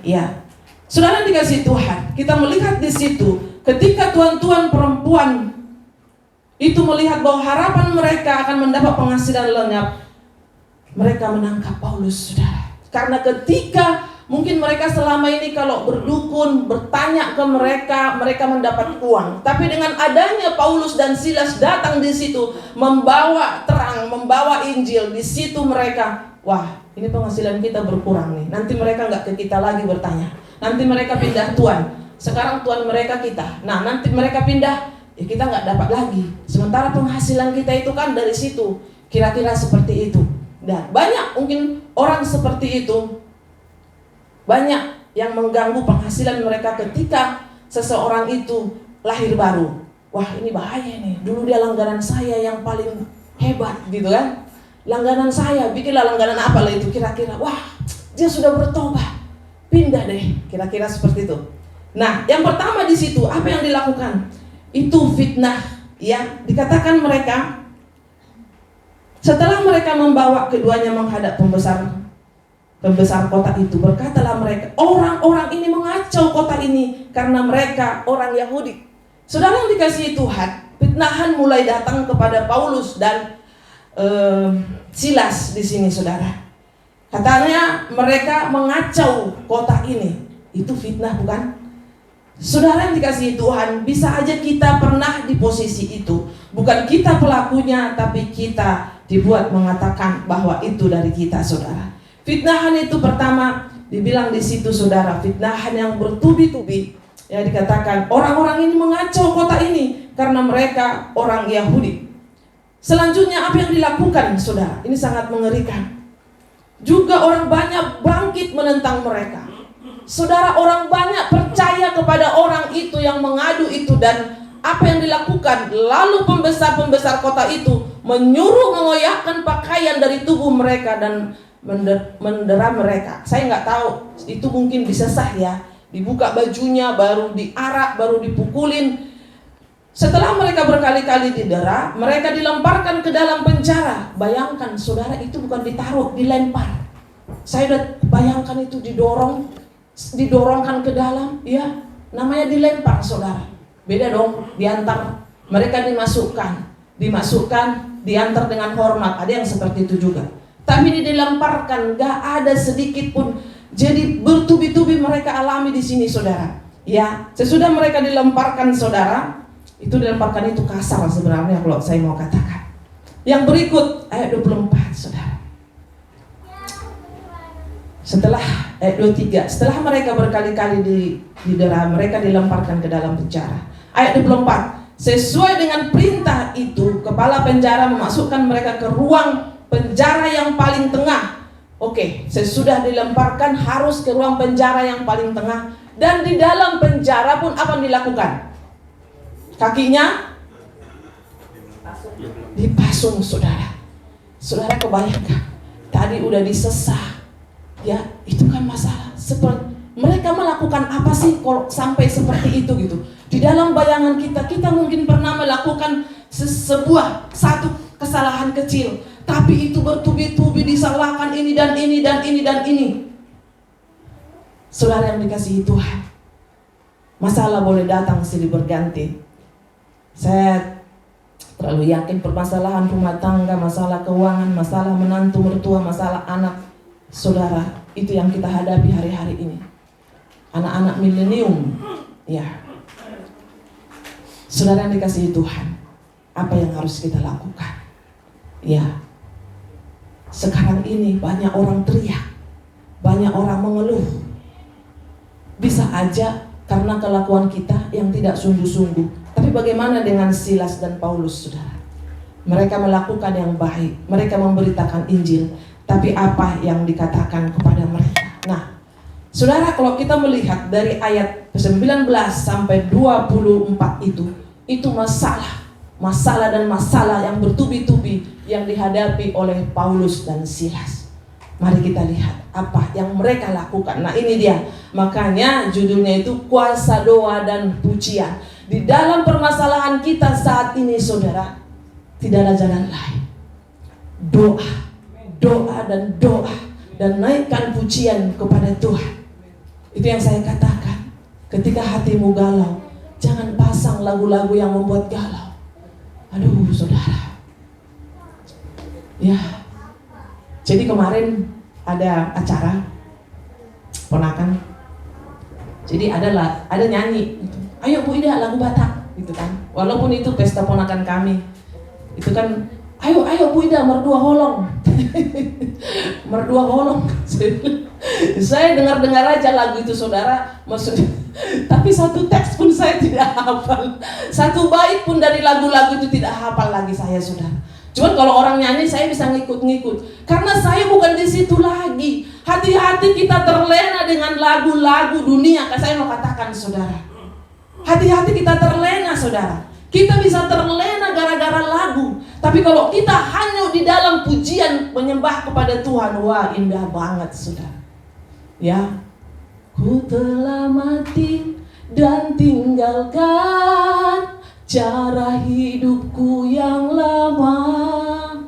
Ya, saudara dikasih Tuhan, kita melihat di situ ketika tuan-tuan perempuan itu melihat bahwa harapan mereka akan mendapat penghasilan lenyap, mereka menangkap Paulus, saudara. Karena ketika mungkin mereka selama ini kalau berdukun, bertanya ke mereka, mereka mendapat uang. Tapi dengan adanya Paulus dan Silas datang di situ, membawa terang, membawa Injil, di situ mereka, wah, ini penghasilan kita berkurang nih. Nanti mereka nggak ke kita lagi bertanya. Nanti mereka pindah tuan. Sekarang tuan mereka kita. Nah, nanti mereka pindah, ya kita nggak dapat lagi. Sementara penghasilan kita itu kan dari situ. Kira-kira seperti itu. Dan banyak mungkin orang seperti itu, banyak yang mengganggu penghasilan mereka ketika seseorang itu lahir baru. Wah, ini bahaya nih, dulu dia langganan saya yang paling hebat gitu kan. Langganan saya, bikinlah langganan apa lah itu kira-kira. Wah, dia sudah bertobat, pindah deh, kira-kira seperti itu. Nah, yang pertama di situ apa yang dilakukan? Itu fitnah, ya. Dikatakan mereka, setelah mereka membawa keduanya menghadap pembesar kota itu, berkatalah mereka, orang-orang ini mengacau kota ini karena mereka orang Yahudi. Saudara yang dikasihi Tuhan, fitnahan mulai datang kepada Paulus dan Silas di sini, saudara. Katanya mereka mengacau kota ini. Itu fitnah, bukan? Saudara yang dikasihi Tuhan, bisa aja kita pernah di posisi itu. Bukan kita pelakunya, tapi kita dibuat mengatakan bahwa itu dari kita, saudara. Fitnahan itu pertama dibilang di situ, saudara, fitnahan yang bertubi-tubi. Ya, dikatakan orang-orang ini mengacau kota ini karena mereka orang Yahudi. Selanjutnya apa yang dilakukan, saudara? Ini sangat mengerikan. Juga orang banyak bangkit menentang mereka. Saudara, orang banyak percaya kepada orang itu yang mengadu itu, dan apa yang dilakukan? Lalu pembesar-pembesar kota itu menyuruh mengoyakkan pakaian dari tubuh mereka dan mendera mereka. Saya nggak tahu, itu mungkin bisa sah ya. Dibuka bajunya, baru diarak, baru dipukulin. Setelah mereka berkali-kali didera, mereka dilemparkan ke dalam penjara. Bayangkan, saudara, itu bukan ditaruh, dilempar. Saya udah bayangkan itu didorongkan ke dalam, ya, namanya dilempar, saudara. Beda dong, diantar. Mereka dimasukkan, diantar dengan hormat. Ada yang seperti itu juga. Tapi ini dilemparkan, gak ada sedikit pun. Jadi bertubi-tubi mereka alami di sini, saudara. Ya, sesudah mereka dilemparkan, saudara, itu dilemparkan itu kasar sebenarnya kalau saya mau katakan. Yang berikut ayat 24, saudara. Setelah ayat 23, setelah mereka berkali-kali didera, mereka dilemparkan ke dalam penjara. Ayat 24, sesuai dengan perintah itu, kepala penjara memasukkan mereka ke ruang penjara yang paling tengah. Oke, sesudah dilemparkan harus ke ruang penjara yang paling tengah. Dan di dalam penjara pun apa yang dilakukan? Kakinya dipasung, saudara. Saudara kebayangkan, tadi udah disesah. Ya, itu kan masalah. Mereka melakukan apa sih kalau sampai seperti itu gitu? Di dalam bayangan kita mungkin pernah melakukan satu kesalahan kecil, tapi itu bertubi-tubi disalahkan ini dan ini dan ini dan ini. Saudara yang dikasihi Tuhan, masalah boleh datang silih berganti. Saya terlalu yakin permasalahan rumah tangga, masalah keuangan, masalah menantu mertua, masalah anak, saudara, itu yang kita hadapi hari-hari ini. Anak-anak milenium, ya. Saudara yang dikasihi Tuhan, apa yang harus kita lakukan? Ya, sekarang ini banyak orang teriak, banyak orang mengeluh. Bisa aja karena kelakuan kita yang tidak sungguh-sungguh. Tapi bagaimana dengan Silas dan Paulus, saudara? Mereka melakukan yang baik, mereka memberitakan Injil. Tapi apa yang dikatakan kepada mereka? Nah, saudara, kalau kita melihat dari ayat 19 sampai 24 itu masalah dan masalah yang bertubi-tubi yang dihadapi oleh Paulus dan Silas. Mari kita lihat apa yang mereka lakukan. Nah, ini dia. Makanya judulnya itu kuasa doa dan pujian. Di dalam permasalahan kita saat ini, saudara, tidak ada jalan lain. Doa dan naikkan pujian kepada Tuhan. Itu yang saya katakan. Ketika hatimu galau, jangan pasang lagu-lagu yang membuat galau. Aduh saudara. Ya. Jadi kemarin ada acara ponakan. Jadi ada nyanyi gitu. Ayo Bu Ida lagu Batak gitu kan. Walaupun itu pesta ponakan kami. Itu kan ayo Bu Ida merdua holong. Merdua holong. Saya dengar aja lagu itu saudara, maksudnya. Tapi satu teks pun saya tidak hafal. Satu bait pun dari lagu-lagu itu tidak hafal lagi saya saudara. Cuman kalau orang nyanyi saya bisa ngikut-ngikut. Karena saya bukan di situ lagi. Hati-hati kita terlena dengan lagu-lagu dunia. Saya mau katakan saudara. Hati-hati kita terlena saudara. Kita bisa terlena gara-gara lagu. Tapi kalau kita hanyut di dalam pujian menyembah kepada Tuhan, wah indah banget saudara. Ya, ku telah mati dan tinggalkan cara hidupku yang lama.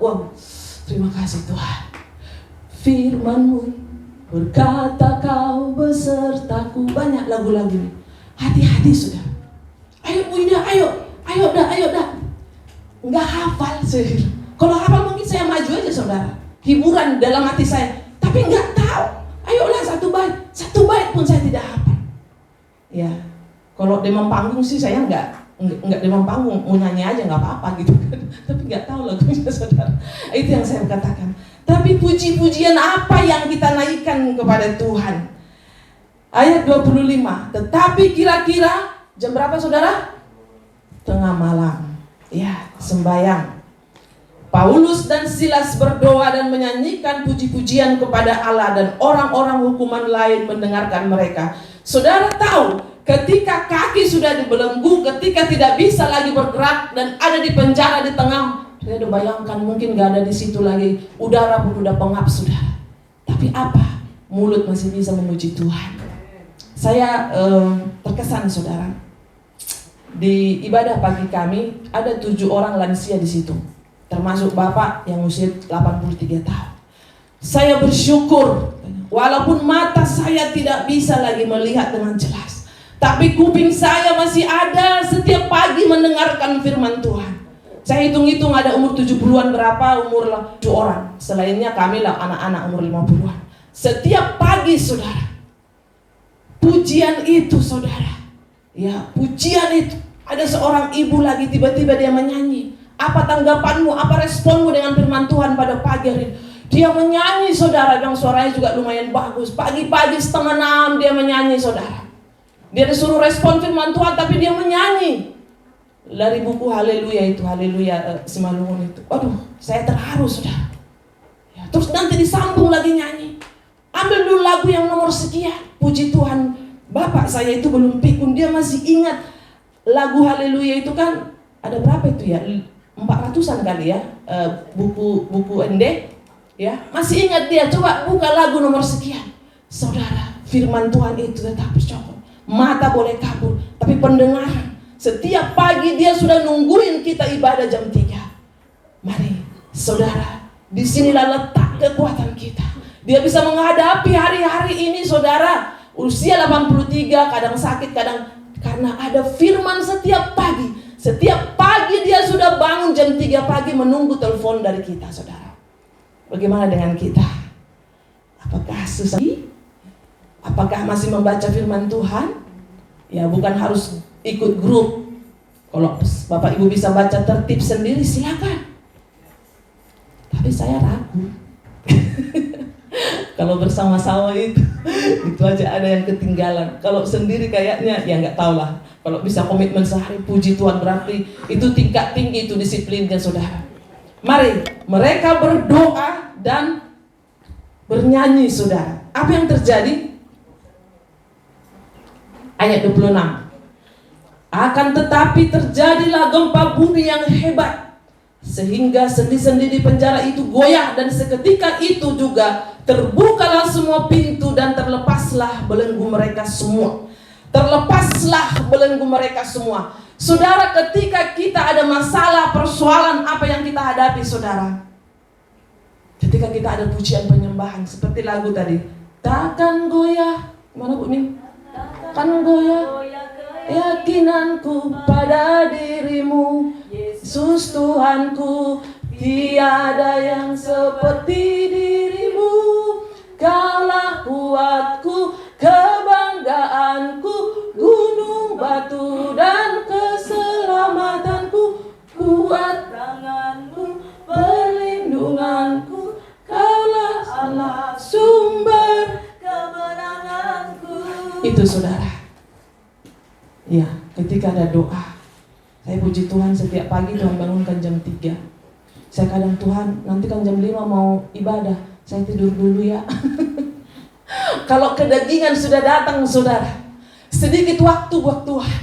Wow, terima kasih Tuhan. Firman-Mu berkata kau besertaku. Banyak lagu-lagu ini. Hati-hati saudara. Ayo Bu Ida, ayo dah. Enggak hafal sih. Kalau hafal mungkin saya maju aja saudara. Hiburan dalam hati saya. Tapi enggak tahu. Ayolah satu bait pun saya tidak hafal. Ya, kalau demam panggung sih saya enggak demam panggung, mau nyanyi aja nggak apa-apa gitu kan. Tapi nggak tahu lagunya saudara. Itu yang saya katakan. Tapi puji-pujian apa yang kita naikkan kepada Tuhan? Ayat 25. Tetapi kira-kira jam berapa saudara? Tengah malam. Ya, sembahyang. Paulus dan Silas berdoa dan menyanyikan puji-pujian kepada Allah, dan orang-orang hukuman lain mendengarkan mereka. Saudara tahu, ketika kaki sudah dibelenggu, ketika tidak bisa lagi bergerak dan ada di penjara di tengah, saya udah bayangkan mungkin gak ada di situ lagi, udara pun udah pengap saudara. Tapi apa? Mulut masih bisa memuji Tuhan. Saya terkesan saudara. Di ibadah pagi kami ada 7 orang lansia di situ, termasuk bapak yang usia 83 tahun. Saya bersyukur, walaupun mata saya tidak bisa lagi melihat dengan jelas, tapi kuping saya masih ada setiap pagi mendengarkan firman Tuhan. Saya hitung-hitung ada umur 70-an berapa, umur 2 orang. Selainnya kami lah anak-anak umur 50-an. Setiap pagi saudara, pujian itu saudara. Ya, pujian itu. Ada seorang ibu lagi tiba-tiba dia menyanyi. Apa tanggapanmu, apa responmu dengan firman Tuhan pada pagi hari? Dia menyanyi saudara, dan suaranya juga lumayan bagus. Pagi-pagi 5:30 dia menyanyi saudara. Dia disuruh respon firman Tuhan, tapi dia menyanyi. Dari buku Haleluya itu, Haleluya Simalungun itu. Waduh, saya terharu saudara. Ya, terus nanti disambung lagi nyanyi. Ambil dulu lagu yang nomor sekian. Puji Tuhan, bapak saya itu belum pikun, dia masih ingat lagu Haleluya itu kan ada berapa itu ya? 400-an kali ya, buku ND. Ya, masih ingat dia. Coba buka lagu nomor sekian. Saudara, firman Tuhan itu tetap bercokol. Mata boleh kabur, tapi pendengaran. Setiap pagi dia sudah nungguin kita ibadah jam 3. Mari, saudara, disinilah letak kekuatan kita. Dia bisa menghadapi hari-hari ini, saudara. Usia 83, kadang sakit, kadang karena ada firman setiap pagi. Setiap pagi dia sudah bangun jam 3 pagi menunggu telepon dari kita, saudara. Bagaimana dengan kita? Apakah susah? Apakah masih membaca firman Tuhan? Ya, bukan harus ikut grup. Kalau Bapak Ibu bisa baca tertib sendiri, silakan. Tapi saya ragu. Kalau bersama-sama itu aja ada yang ketinggalan. Kalau sendiri kayaknya ya nggak tahu lah. Kalau bisa komitmen sehari, puji Tuhan, berarti itu tingkat tinggi, itu disiplinnya saudara. Mari, mereka berdoa dan bernyanyi saudara. Apa yang terjadi? Ayat 26. Akan tetapi terjadilah gempa bumi yang hebat, sehingga sendi-sendi di penjara itu goyah, dan seketika itu juga terbukalah semua pintu dan terlepaslah belenggu mereka semua. Terlepaslah belenggu mereka semua. Saudara, ketika kita ada masalah, persoalan apa yang kita hadapi saudara? Ketika kita ada pujian penyembahan seperti lagu tadi, takkan goyah. Mana Bu Ning? Kan goyah keyakinanku pada dirimu, Yesus Tuhanku, tiada yang seperti dirimu. Kaulah kuatku, kebanggaanku, gunung batu dan keselamatanku, kuat tanganmu, perlindunganku, kaulah Allah sumber kemenanganku. Itu saudara. Ya, ketika ada doa, saya puji Tuhan setiap pagi Tuhan bangunkan jam 3. Saya kadang, Tuhan nanti kan jam 5 mau ibadah, saya tidur dulu ya. Kalau kedagingan sudah datang saudara, sedikit waktu buat Tuhan,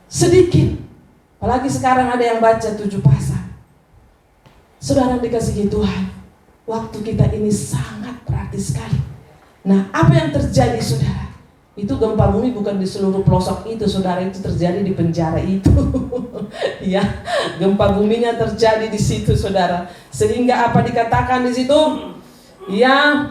sedikit. Apalagi sekarang ada yang baca 7 pasal. Saudara dikasihi Tuhan, waktu kita ini sangat praktis sekali. Nah, apa yang terjadi saudara? Itu gempa bumi bukan di seluruh pelosok itu saudara, itu terjadi di penjara itu. Ya, gempa buminya terjadi di situ saudara. Sehingga apa dikatakan di situ? Ya,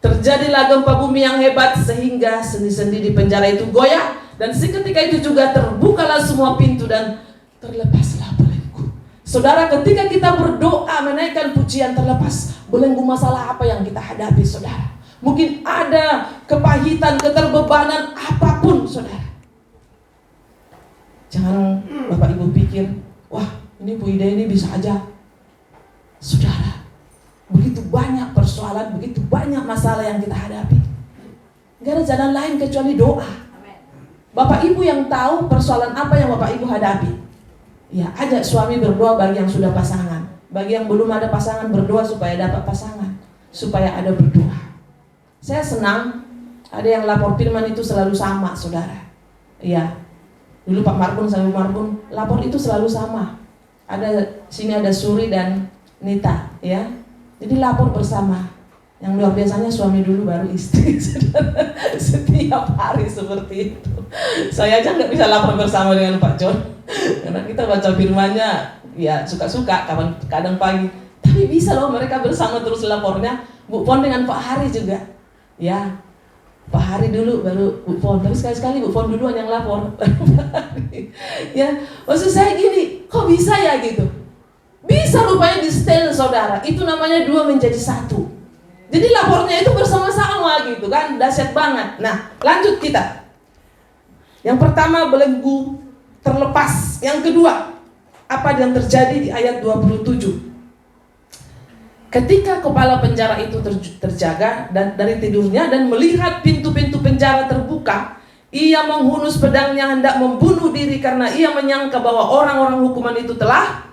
terjadilah gempa bumi yang hebat sehingga sendi-sendi di penjara itu goyah, dan seketika itu juga terbukalah semua pintu dan terlepaslah belenggu. Saudara, ketika kita berdoa menaikkan pujian, terlepas belenggu masalah apa yang kita hadapi saudara. Mungkin ada kepahitan, keterbebanan apapun saudara. Jangan Bapak Ibu pikir, wah ini Bu Ida ini bisa aja. Saudara, begitu banyak persoalan, begitu banyak masalah yang kita hadapi. Gak ada jalan lain kecuali doa. Bapak Ibu yang tahu persoalan apa yang Bapak Ibu hadapi, ya ajak suami berdoa bagi yang sudah pasangan. Bagi yang belum ada pasangan, berdoa supaya dapat pasangan, supaya ada berdoa. Saya senang ada yang lapor firman itu selalu sama saudara. Ya, dulu Pak Marbun sama Marbun lapor itu selalu sama. Sini ada Suri dan Nita, ya. Jadi lapor bersama. Yang luar biasanya suami dulu baru istri. Setiap hari seperti itu. Saya aja nggak bisa lapor bersama dengan Pak John, karena kita baca firmannya ya suka-suka, kadang pagi. Tapi bisa loh mereka bersama terus lapornya. Bu Pon dengan Pak Hari juga. Ya, Pak Hari dulu baru Bu Pon. Tapi sekali-sekali Bu Pon duluan yang lapor. Ya, maksud saya gini, kok bisa ya gitu? Bisa rupanya di setel saudara. Itu namanya 2 menjadi 1. Jadi lapornya itu bersama-sama gitu kan, dahsyat banget. Nah, lanjut kita. Yang pertama belenggu terlepas. Yang kedua, apa yang terjadi di ayat 27? Ketika kepala penjara itu terjaga dan dari tidurnya dan melihat pintu-pintu penjara terbuka, ia menghunus pedangnya hendak membunuh diri karena ia menyangka bahwa orang-orang hukuman itu telah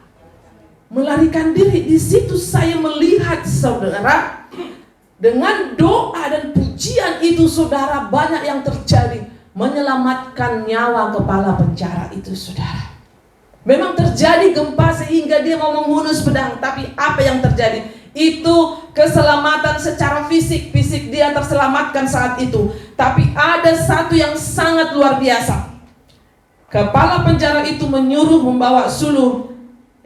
melarikan diri. Di situ saya melihat saudara, dengan doa dan pujian itu saudara, banyak yang terjadi menyelamatkan nyawa kepala penjara itu saudara. Memang terjadi gempa sehingga dia mau menghunus pedang, tapi apa yang terjadi? Itu keselamatan secara fisik dia terselamatkan saat itu. Tapi ada satu yang sangat luar biasa. Kepala penjara itu menyuruh membawa suluh,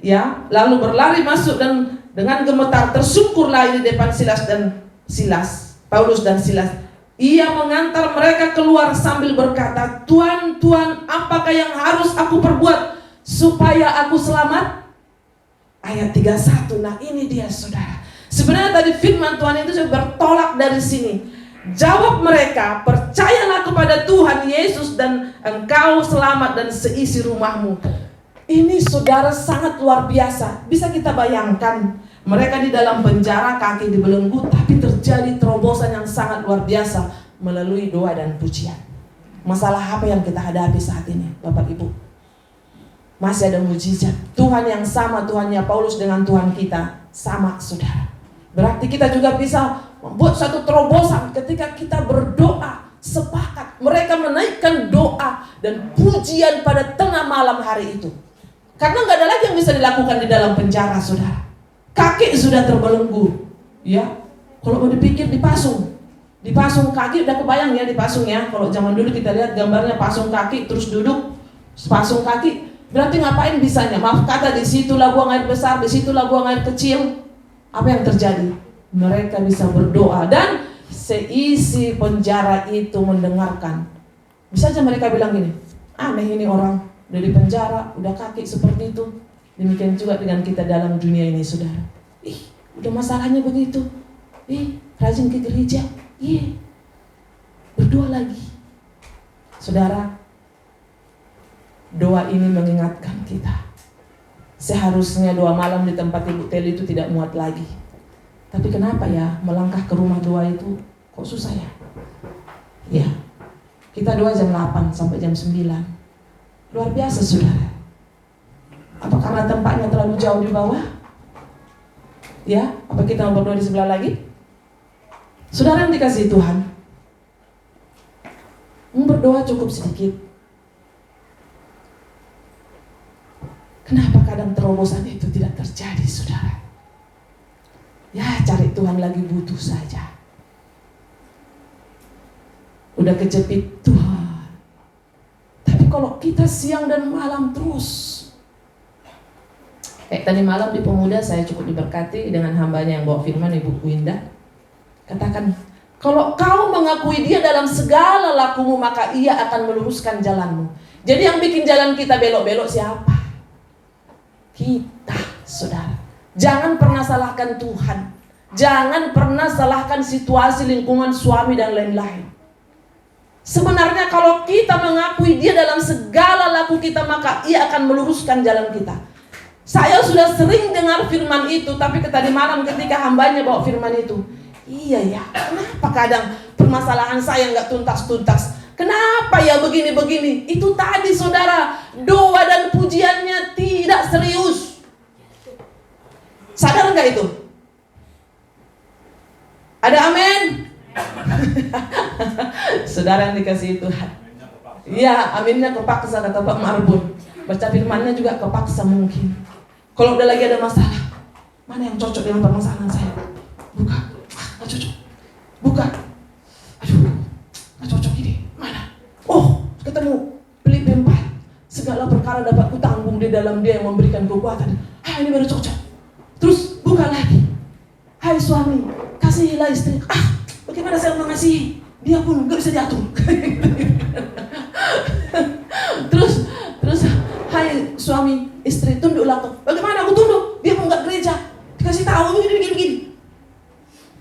ya, lalu berlari masuk dan dengan gemetar tersungkurlah di depan Paulus dan Silas. Ia mengantar mereka keluar sambil berkata, Tuhan, Tuhan, apakah yang harus aku perbuat supaya aku selamat? Ayat 31, nah ini dia saudara. Sebenarnya tadi firman Tuhan itu sudah bertolak dari sini. Jawab mereka, percayalah kepada Tuhan Yesus dan engkau selamat dan seisi rumahmu. Ini saudara sangat luar biasa. Bisa kita bayangkan, mereka di dalam penjara, kaki dibelenggu, tapi terjadi terobosan yang sangat luar biasa melalui doa dan pujian. Masalah apa yang kita hadapi saat ini, Bapak Ibu? Masih ada mujizat. Tuhan yang sama, Tuhannya Paulus dengan Tuhan kita sama saudara. Berarti kita juga bisa membuat satu terobosan ketika kita berdoa sepakat. Mereka menaikkan doa dan pujian pada tengah malam hari itu. Karena nggak ada lagi yang bisa dilakukan di dalam penjara saudara. Kaki sudah terbelenggu, ya. Kalau mau dipikir dipasung kaki, udah kebayang ya dipasung ya. Kalau zaman dulu kita lihat gambarnya pasung kaki terus duduk, pasung kaki. Berarti ngapain bisanya? Maaf kata, disitulah buang air besar, disitulah buang air kecil. Apa yang terjadi? Mereka bisa berdoa dan seisi penjara itu mendengarkan Bisa aja mereka bilang gini, aneh ini orang, udah di penjara, udah kaki seperti itu. Demikian juga dengan kita dalam dunia ini, saudara. Udah masalahnya begitu. Rajin ke gereja. Berdoa lagi. Saudara, doa ini mengingatkan kita. Seharusnya doa malam di tempat Ibu Teli itu tidak muat lagi. Tapi kenapa ya melangkah ke rumah doa itu kok susah ya? Ya, kita doa jam 8 sampai jam 9. Luar biasa, saudara. Apa karena tempatnya terlalu jauh di bawah? Ya, apa kita mau berdoa di sebelah lagi? Saudara yang dikasihi Tuhan, berdoa cukup sedikit. Kenapa kadang terobosan itu tidak terjadi, saudara? Ya, cari Tuhan lagi butuh saja. Udah kejepit Tuhan. Tapi kalau kita siang dan malam terus, tadi malam di Pemuda saya cukup diberkati dengan hambanya yang bawa firman, Ibu Winda. Katakan, kalau kau mengakui Dia dalam segala lakumu, maka Ia akan meluruskan jalanmu. Jadi yang bikin jalan kita belok-belok siapa? Kita, saudara. Jangan pernah salahkan Tuhan. Jangan pernah salahkan situasi, lingkungan, suami dan lain-lain. Sebenarnya kalau kita mengakui Dia dalam segala laku kita, maka Ia akan meluruskan jalan kita. Saya sudah sering dengar firman itu, tapi tadi malam ketika hambanya bawa firman itu, iya ya, kenapa kadang permasalahan saya nggak tuntas-tuntas? Kenapa ya begini-begini? Itu tadi, saudara, doa dan pujiannya tidak serius. Sadar nggak itu? Ada amin? Saudara yang dikasihi Tuhan. Iya, aminnya kepaksa, kata Pak Marbun. Baca firmannya juga kepaksa mungkin. Kalau udah lagi ada masalah, mana yang cocok dengan permasalahan saya? Buka, nggak cocok. Buka, aduh, nggak cocok ini. Mana? Oh, ketemu Filipi 4. Segala perkara dapat kutanggung di dalam Dia yang memberikan kekuatan. Ini baru cocok. Terus buka lagi. Hai suami, kasihilah istri. Bagaimana saya mengasihi? Dia pun nggak bisa diatur. Terus, hai suami, istri, tunduklah kau. Bagaimana aku tunduk? Dia pun nggak gereja. Dikasih tahu begini.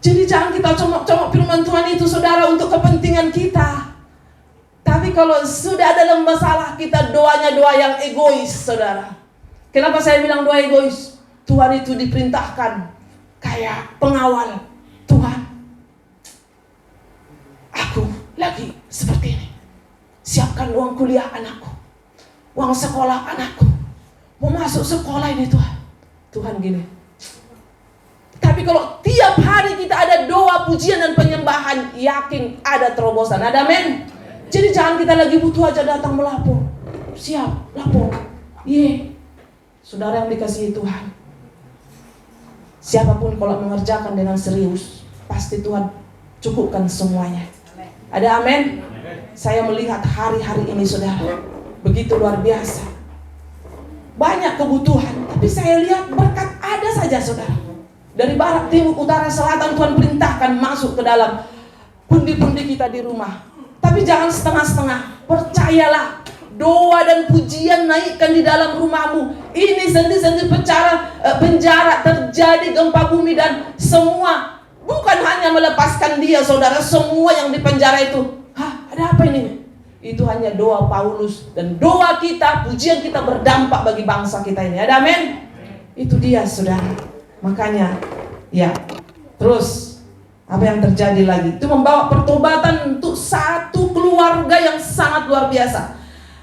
Jadi jangan kita comok-comok firman Tuhan itu, saudara, untuk kepentingan kita. Tapi kalau sudah dalam masalah, kita doanya doa yang egois, saudara. Kenapa saya bilang doa egois? Tuhan itu diperintahkan kayak pengawal. Tuhan, aku lagi seperti ini. Siapkan uang kuliah anakku, uang sekolah anakku. Mau masuk sekolah ini Tuhan. Tuhan gini. Tapi kalau tiap hari kita ada doa, pujian dan penyembahan, yakin ada terobosan. Ada amin? Jadi jangan kita lagi butuh aja datang melapor. Siap, lapor. Saudara yang dikasihi Tuhan, siapapun kalau mengerjakan dengan serius, pasti Tuhan cukupkan semuanya. Ada amin? Saya melihat hari-hari ini, saudara, begitu luar biasa. Banyak kebutuhan, tapi saya lihat berkat ada saja, saudara. Dari barat, timur, utara, selatan, Tuhan perintahkan masuk ke dalam pundi-pundi kita di rumah. Tapi jangan setengah-setengah. Percayalah, doa dan pujian naikkan di dalam rumahmu. Ini sendi-sendi penjara terjadi gempa bumi dan semua. Bukan hanya melepaskan dia, saudara, semua yang di penjara itu. Ada apa ini? Itu hanya doa Paulus. Dan doa kita, pujian kita berdampak bagi bangsa kita ini. Ada amin? Itu dia, saudara. Makanya, ya, terus apa yang terjadi lagi? Itu membawa pertobatan untuk satu keluarga yang sangat luar biasa.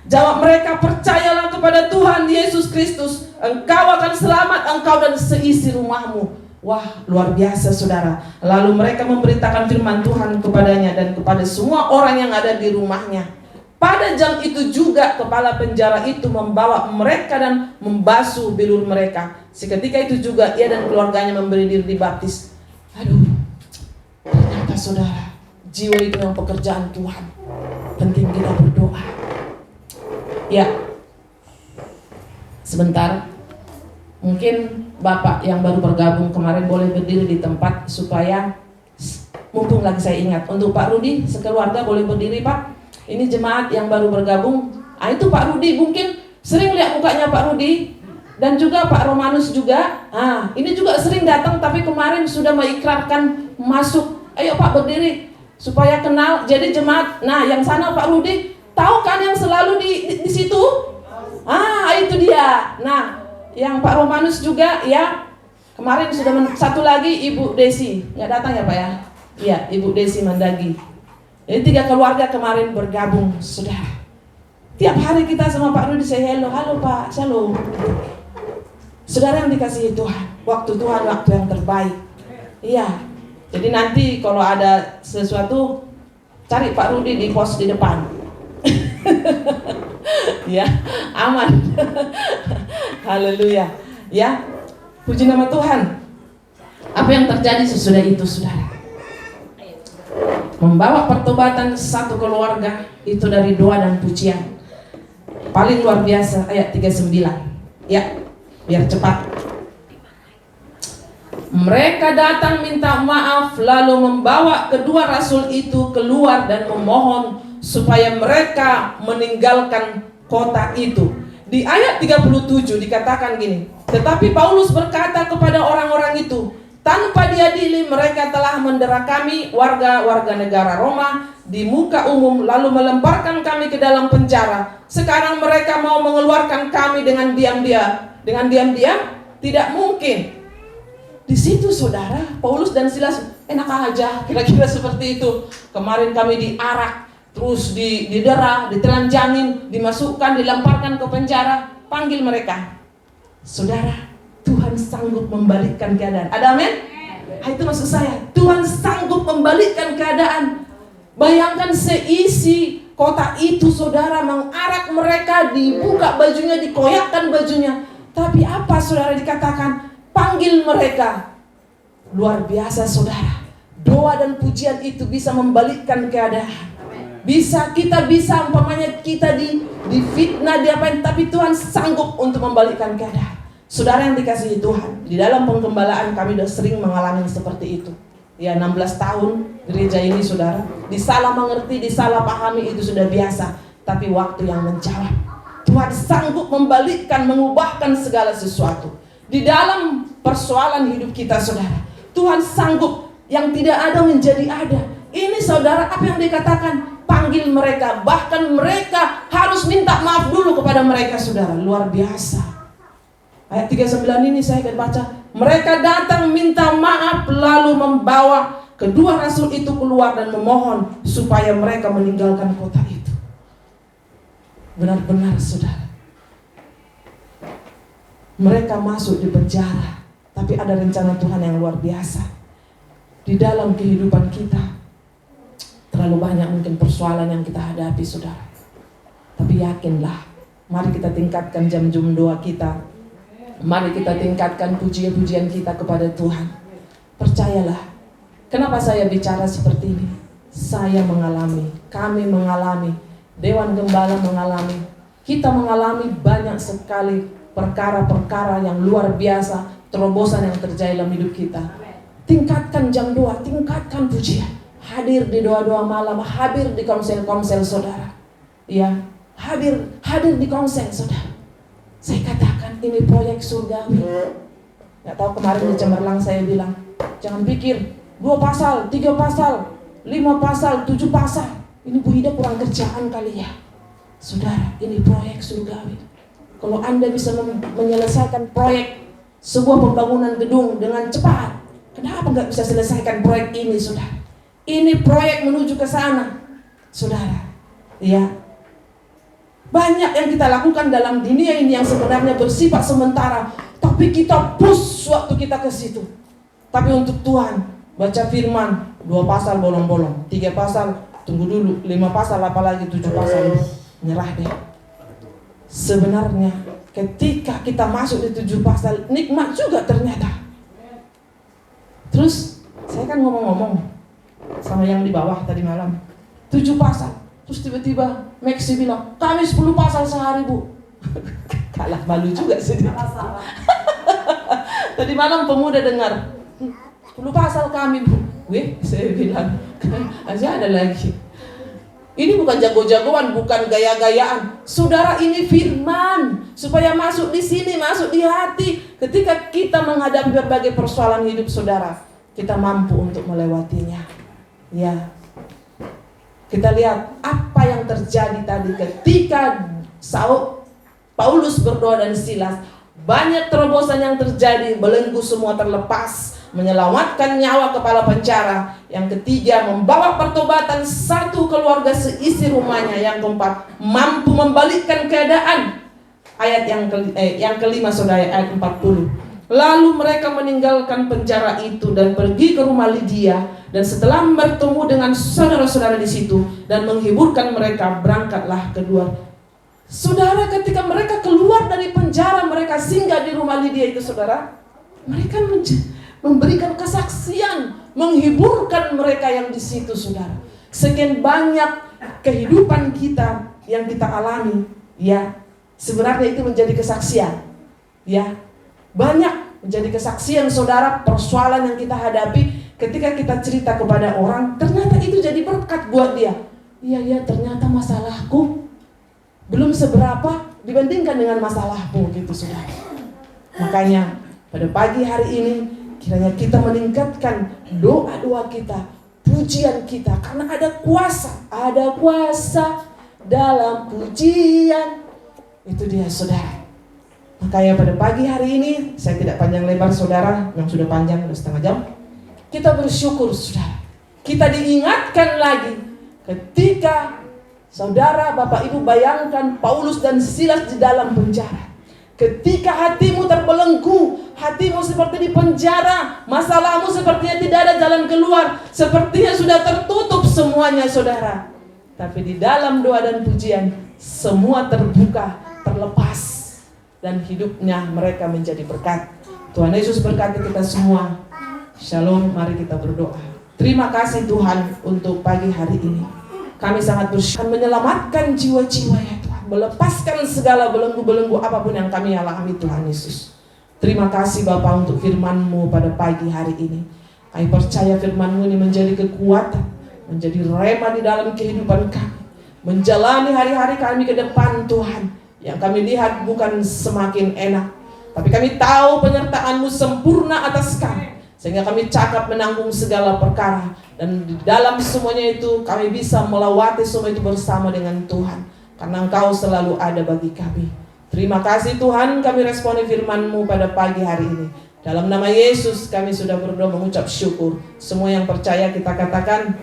Jawab mereka, percayalah kepada Tuhan Yesus Kristus, engkau akan selamat, engkau dan seisi rumahmu. Wah, luar biasa, saudara. Lalu mereka memberitakan firman Tuhan kepadanya dan kepada semua orang yang ada di rumahnya. Pada jam itu juga kepala penjara itu membawa mereka dan membasuh bilur mereka. Seketika itu juga ia dan keluarganya memberi diri dibaptis. Ternyata, saudara, jiwa itu yang pekerjaan Tuhan. Penting kita berdoa. Ya, sebentar. Mungkin Bapak yang baru bergabung kemarin boleh berdiri di tempat supaya mumpung lagi saya ingat. Untuk Pak Rudi sekeluarga boleh berdiri, Pak. Ini jemaat yang baru bergabung. Itu Pak Rudi, mungkin sering lihat mukanya Pak Rudi. Dan juga Pak Romanus juga. Ini juga sering datang, tapi kemarin sudah mengikrarkan masuk. Ayo Pak berdiri supaya kenal. Jadi jemaat. Nah, yang sana Pak Rudi, tahu kan yang selalu di situ? Itu dia. Nah, yang Pak Romanus juga ya. Kemarin sudah satu lagi Ibu Desi. Nggak datang ya Pak ya? Iya, Ibu Desi Mandagi. Jadi 3 keluarga kemarin bergabung, saudara. Tiap hari kita sama Pak Rudi say hello, halo Pak, shalom. Saudara yang dikasihi Tuhan, waktu Tuhan waktu yang terbaik. Iya. Jadi nanti kalau ada sesuatu, cari Pak Rudi di pos di depan. Ya, aman. Haleluya. Ya, puji nama Tuhan. Apa yang terjadi sesudah itu, saudara? Membawa pertobatan satu keluarga itu dari doa dan pujian. Paling luar biasa ayat 39. Ya, biar cepat. Mereka datang minta maaf lalu membawa kedua rasul itu keluar dan memohon supaya mereka meninggalkan kota itu. Di ayat 37 dikatakan gini, tetapi Paulus berkata kepada orang-orang itu, tanpa diadili mereka telah mendera kami warga negara Roma di muka umum lalu melemparkan kami ke dalam penjara. Sekarang mereka mau mengeluarkan kami dengan diam-diam. Tidak mungkin. Di situ saudara, Paulus dan Silas enak aja kira-kira seperti itu. Kemarin kami diarak, terus didera, ditelanjangin, dimasukkan, dilemparkan ke penjara. Panggil mereka. Saudara, Tuhan sanggup membalikkan keadaan. Ada amin? Itu maksud saya. Tuhan sanggup membalikkan keadaan. Bayangkan seisi kota itu saudara mengarak mereka, dibuka bajunya, dikoyakkan bajunya. Tapi apa saudara dikatakan? Panggil mereka. Luar biasa saudara. Doa dan pujian itu bisa membalikkan keadaan. Kita bisa umpamanya kita difitnah, diapain, tapi Tuhan sanggup untuk membalikkan keadaan. Saudara yang dikasihi Tuhan, di dalam penggembalaan kami sudah sering mengalami seperti itu. Ya 16 tahun gereja ini saudara, disalah mengerti, disalah pahami itu sudah biasa. Tapi waktu yang menjawab, Tuhan sanggup membalikkan, mengubahkan segala sesuatu. Di dalam persoalan hidup kita saudara, Tuhan sanggup yang tidak ada menjadi ada. Ini saudara apa yang dikatakan? Panggil mereka, bahkan mereka harus minta maaf dulu kepada mereka saudara. Luar biasa. Ayat 39 ini saya akan baca. Mereka datang minta maaf lalu membawa kedua rasul itu keluar dan memohon supaya mereka meninggalkan kota itu. Benar-benar saudara, mereka masuk di penjara, tapi ada rencana Tuhan yang luar biasa. Di dalam kehidupan kita terlalu banyak mungkin persoalan yang kita hadapi saudara. Tapi yakinlah, mari kita tingkatkan jam-jam doa kita. Mari kita tingkatkan pujian-pujian kita kepada Tuhan. Percayalah. Kenapa saya bicara seperti ini? Saya mengalami, kami mengalami, Dewan Gembala mengalami, kita mengalami banyak sekali perkara-perkara yang luar biasa, terobosan yang terjadi dalam hidup kita. Tingkatkan jam doa, tingkatkan pujian. Hadir di doa-doa malam, hadir di konsel-konsel saudara. Ya, hadir di konsel saudara. Saya katakan ini proyek surgawi. Gak tahu kemarin di Cemerlang saya bilang, jangan pikir 2 pasal, 3 pasal, 5 pasal, 7 pasal. Ini Bu Ida kurang kerjaan kali ya. Saudara, ini proyek surgawi. Kalau Anda bisa menyelesaikan proyek sebuah pembangunan gedung dengan cepat, kenapa gak bisa selesaikan proyek ini saudara? Ini proyek menuju ke sana saudara. Ya, banyak yang kita lakukan dalam dunia ini yang sebenarnya bersifat sementara, tapi kita push waktu kita ke situ. Tapi untuk Tuhan, baca firman 2 pasal bolong-bolong, 3 pasal tunggu dulu, 5 pasal apalagi 7 pasal nyerah deh. Sebenarnya ketika kita masuk di 7 pasal nikmat juga ternyata. Terus saya kan ngomong-ngomong sama yang di bawah tadi malam, 7 pasal. Terus tiba-tiba Maxi bilang, kami 10 pasal sehari Bu. Kalah malu juga sih. Tadi malam pemuda dengar, 10 pasal kami Bu. Saya bilang, masih ada lagi. Ini bukan jago-jagoan, bukan gaya-gayaan. Saudara, ini firman supaya masuk di sini, masuk di hati. Ketika kita menghadapi berbagai persoalan hidup saudara, kita mampu untuk melewatinya. Ya. Kita lihat apa yang terjadi tadi ketika Paulus berdoa dan Silas. Banyak terobosan yang terjadi, belenggu semua terlepas, menyelamatkan nyawa kepala penjara. Yang ketiga, membawa pertobatan satu keluarga seisi rumahnya. Yang keempat, mampu membalikkan keadaan. Ayat yang kelima saudara, ayat 40. Lalu mereka meninggalkan penjara itu dan pergi ke rumah Lydia, dan setelah bertemu dengan saudara-saudara di situ dan menghiburkan mereka, berangkatlah kedua. Saudara, ketika mereka keluar dari penjara, mereka singgah di rumah Lydia itu saudara, mereka memberikan kesaksian, menghiburkan mereka yang di situ saudara. Sekian banyak kehidupan kita yang kita alami, ya sebenarnya itu menjadi kesaksian, ya banyak menjadi kesaksian saudara. Persoalan yang kita hadapi, ketika kita cerita kepada orang, ternyata itu jadi berkat buat dia. Iya ternyata masalahku belum seberapa dibandingkan dengan masalahmu gitu saudara. Makanya pada pagi hari ini kiranya kita meningkatkan doa-doa kita, pujian kita, karena ada kuasa dalam pujian. Itu dia saudara. Makanya pada pagi hari ini saya tidak panjang lebar saudara, yang sudah panjang sudah setengah jam. Kita bersyukur saudara. Kita diingatkan lagi ketika saudara, Bapak Ibu bayangkan Paulus dan Silas di dalam penjara. Ketika hatimu terbelenggu, hatimu seperti di penjara, masalahmu sepertinya tidak ada jalan keluar, sepertinya sudah tertutup semuanya saudara. Tapi di dalam doa dan pujian, semua terbuka, terlepas, dan hidupnya mereka menjadi berkat. Tuhan Yesus berkati kita semua. Shalom, mari kita berdoa. Terima kasih Tuhan untuk pagi hari ini. Kami sangat bersyukur menyelamatkan jiwa-jiwa ya Tuhan, melepaskan segala belenggu-belenggu apapun yang kami alami Tuhan Yesus. Terima kasih Bapa untuk firman-Mu pada pagi hari ini. Kami percaya firman-Mu ini menjadi kekuatan, menjadi rema di dalam kehidupan kami, menjalani hari-hari kami ke depan Tuhan. Yang kami lihat bukan semakin enak, tapi kami tahu penyertaan-Mu sempurna atas kami, sehingga kami cakap menanggung segala perkara. Dan di dalam semuanya itu kami bisa melewati semua itu bersama dengan Tuhan, karena Engkau selalu ada bagi kami. Terima kasih Tuhan, kami responi firman-Mu pada pagi hari ini. Dalam nama Yesus kami sudah berdoa mengucap syukur. Semua yang percaya kita katakan